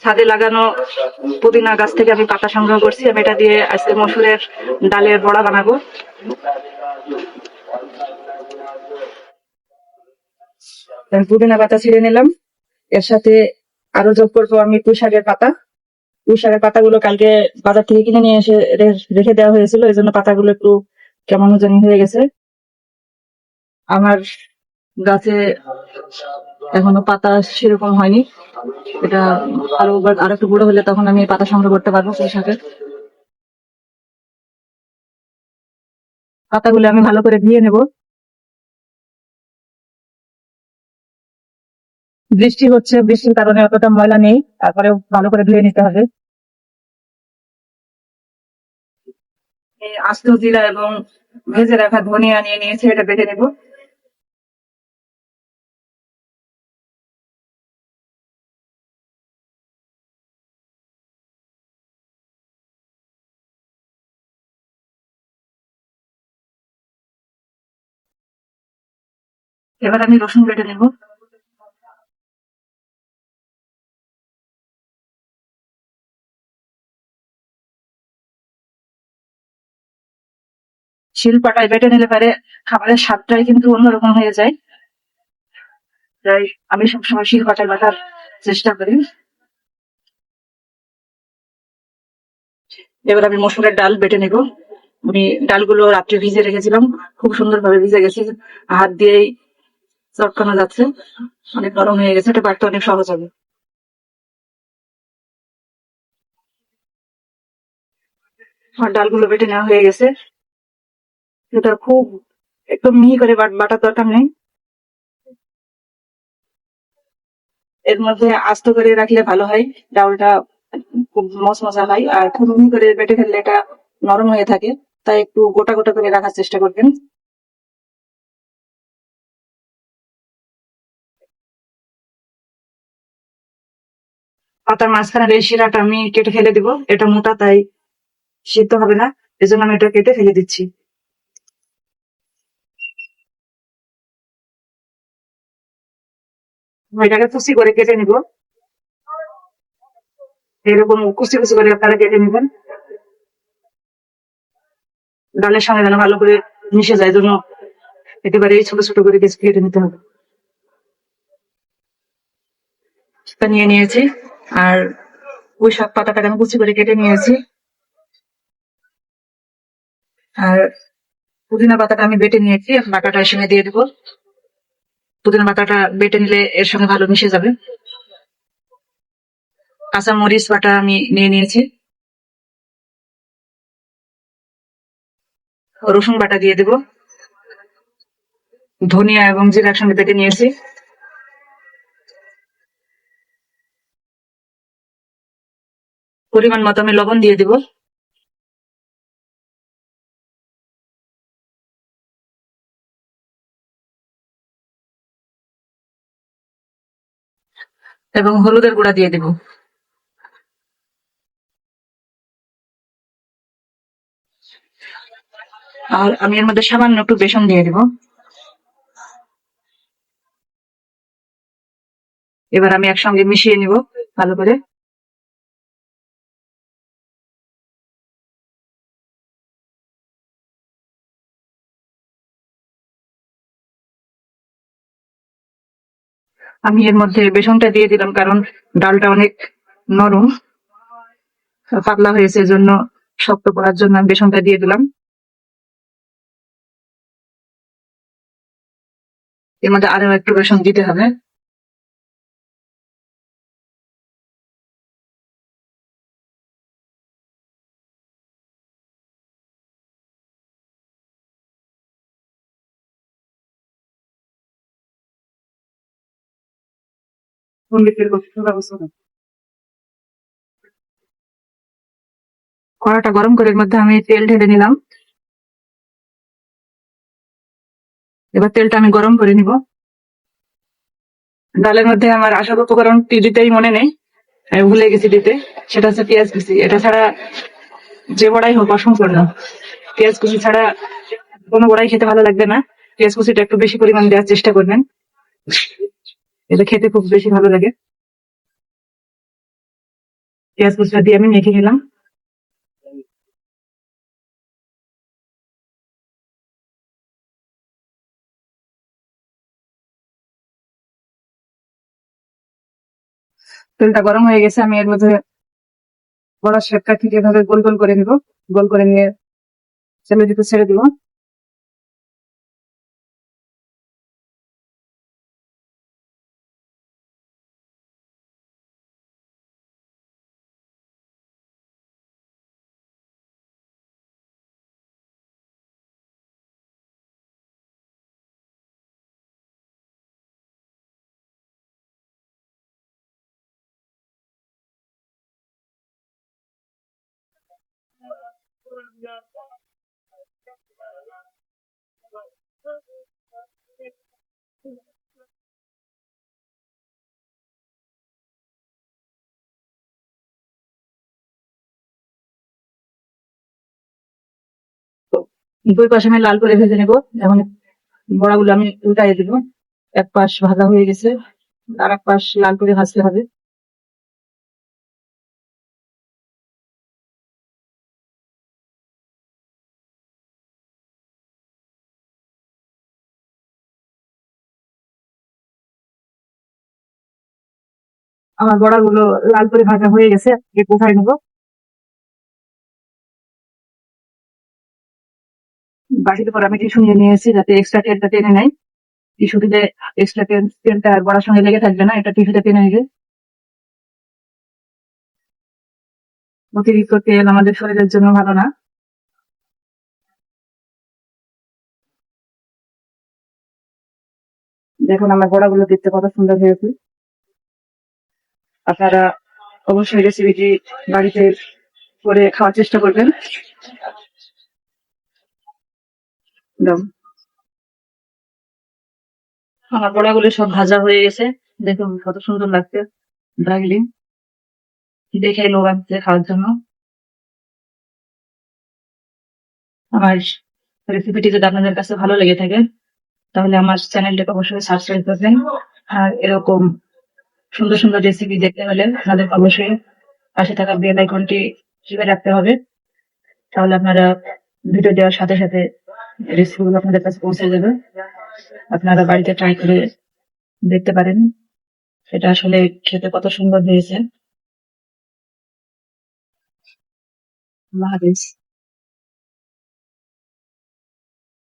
ছাদে লাগানো পুদিনা গাছ থেকে আমি পাতা সংগ্রহ করছি। আমি এটা দিয়ে আজকে মসুরের ডালের বড়া বানাবো। আমি পুদিনা পাতা ছিঁড়ে নিলাম, এর সাথে আরো যোগ করবো আমি পুঁই শাকের পাতা। পুঁই শাকের পাতাগুলো কালকে বাজার থেকে কিনে নিয়ে এসে রেখে দেওয়া হয়েছিল, এই জন্য পাতাগুলো একটু কেমন জানি হয়ে গেছে। আমার গাছে এখনো পাতা সেরকম হয়নি, এটা আর একটু বড় হলে তখন আমি পাতা সংগ্রহ করতে পারবো পুঁই শাকের। পাতাগুলো আমি ভালো করে ধুয়ে নেব। বৃষ্টি হচ্ছে, বৃষ্টির কারণে অতটা ময়লা নেই, তারপরে ভালো করে ধুয়ে নিতে হবে। আস্ত জিরা এবং ভেজে রাখা ধনিয়া নিয়ে নিয়েছি, এটা বেটে নেব। এবার আমি রসুন বেটে নেব। শিলপাটায় বেটে নিলে পারে খাবারের স্বাদটাই কিন্তু অন্যরকম হয়ে যায়, তাই আমি সবসময় শিলপাটায় বাটার চেষ্টা করি। এবার আমি মসুরের ডাল বেটে নেব। আমি ডালগুলো রাত্রে ভিজে রেখেছিলাম, খুব সুন্দরভাবে ভিজে গেছে, হাত দিয়েই চটকানো যাচ্ছে, অনেক নরম হয়ে গেছে, এটা বাটতে অনেক সহজ হবে। আমার ডালগুলো বেটে নেওয়া হয়ে গেছে, এটা খুব একদম মিহি করে বাটার দরকার নেই, এর মধ্যে আস্ত করে রাখলে ভালো হয়, ডালটা খুব মচমচা হয়, আর খুব মিহি করে বেটে ফেললে এটা নরম হয়ে থাকে, তাই একটু গোটা গোটা করে রাখার চেষ্টা করবেন। পাতার মাঝখানের এই শিরাটা আমি কেটে ফেলে দিব, এটা মোটা তাই সিদ্ধ হবে না, এজন্য আমি এটা কেটে ফেলে দিচ্ছি। এটাকে কুচি করে কেটে নিব, এরকম কুচি কুচি করে আপনারা কেটে নেবেন, ডালের সঙ্গে যেন ভালো করে মিশে যায়, জন্য একেবারে ছোট ছোট করে কেটে নিতে হবে। সেটা নিয়ে নিয়েছি, আর পুঁই শাক পাতাটাকে আমি কুচি করে কেটে নিয়েছি, আর পুদিনা পাতাটা আমি বেটে নিয়েছি, বাটাটা এর সঙ্গে দিয়ে দেবো। পুদিনা পাতাটা বেটে নিলে এর সঙ্গে ভালো মিশে যাবে। কাঁচা মরিচ বাটা আমি নিয়ে নিয়েছি, রসুন বাটা দিয়ে দেবো, ধনিয়া এবং জিরা একসঙ্গে বেটে নিয়েছি, পরিমাণ মতো আমি লবণ দিয়ে দেবো, এবং হলুদের গুঁড়া দিয়ে দেবো। আর আমি এর মধ্যে সামান্য একটু বেসন দিয়ে দেবো। এবার আমি একসঙ্গে মিশিয়ে নিব ভালো করে। আমি এর মধ্যে বেসনটা দিয়ে দিলাম, কারণ ডালটা অনেক নরম, পাতলা হয়েছে, এজন্য শক্ত করার জন্য আমি বেসনটা দিয়ে দিলাম। এর মধ্যে আরো একটু বেসন দিতে হবে। কড়াটা গরম করে এর মধ্যে আমি তেল ঢেলে নিলাম, এবার তেলটা আমি গরম করে নিব। ডালের মধ্যে আমার আসল উপকরণটি দিতেই মনে নেই, আমি ভুলে গেছি দিতে, সেটা হচ্ছে পেঁয়াজ কুচি। এটা ছাড়া যে বড়াই হোক অসম্পূর্ণ, পেঁয়াজ কুচি ছাড়া কোনো বড়াই খেতে ভালো লাগবে না। পেঁয়াজ কুচিটা একটু বেশি পরিমাণ দেওয়ার চেষ্টা করবেন, এটা খেতে খুব বেশি ভালো লাগে। পেঁয়াজ কুচটা দিয়ে আমি মেখে নিলাম। তেলটা গরম হয়ে গেছে, আমি এর মধ্যে বড়ার শেপটা ঠিক এভাবে গোল গোল করে নিব। গোল করে নিয়ে তেলের ভিতর ছেড়ে দিব। তো দুই পাশে আমি লাল করে ভেজে নেব। এখন বড়াগুলো আমি উল্টাই দিব। এক পাশ ভাজা হয়ে গেছে, আর এক পাশ লাল করে ভাজতে হবে। আমার বড়াগুলো লাল করে ভাজা হয়ে গেছে, উঠাই নেবো। বাটিতে পরে আমি টিস্যু নিয়ে নিয়েছি যাতে এক্সট্রা তেলটা টেনে নেয়। টিস্যু দিলে এক্সট্রা তেলটা আর বড়ার সঙ্গে লেগে থাকবে না, এটা টিস্যুতে টেনে নেবে। অতিরিক্ত তেল আমাদের শরীরের জন্য ভালো না। দেখুন আমার বড়াগুলো দেখতে কত সুন্দর হয়েছে। আপনারা অবশ্যই রেসিপিটি বাড়িতে করে খাওয়ার চেষ্টা করবেন। দাম আমার বড়াগুলো সব ভাজা হয়ে গেছে, দেখুন কত সুন্দর লাগছে। ব্রাউনি দেখে লোভ আসছে খাওয়ার জন্য। আমার রেসিপিটি যদি আপনাদের কাছে ভালো লেগে থাকে তাহলে আমার চ্যানেলটাকে অবশ্যই সাবস্ক্রাইব করবেন। আর এরকম সুন্দর সুন্দর রেসিপি দেখতে হলে আপনাদের অবশ্যই পাশে থাকা বেল আইকনটি টিপে রাখতে হবে। তাহলে আপনারা ভিডিও দেওয়ার সাথে সাথে রেসিপিগুলো আপনাদের কাছে পৌঁছে যাবে। আপনারা বাড়িতে ট্রাই করে দেখতে পারেন সেটা আসলে খেতে কত সুন্দর হয়েছে। আল্লাহ হাফেজ।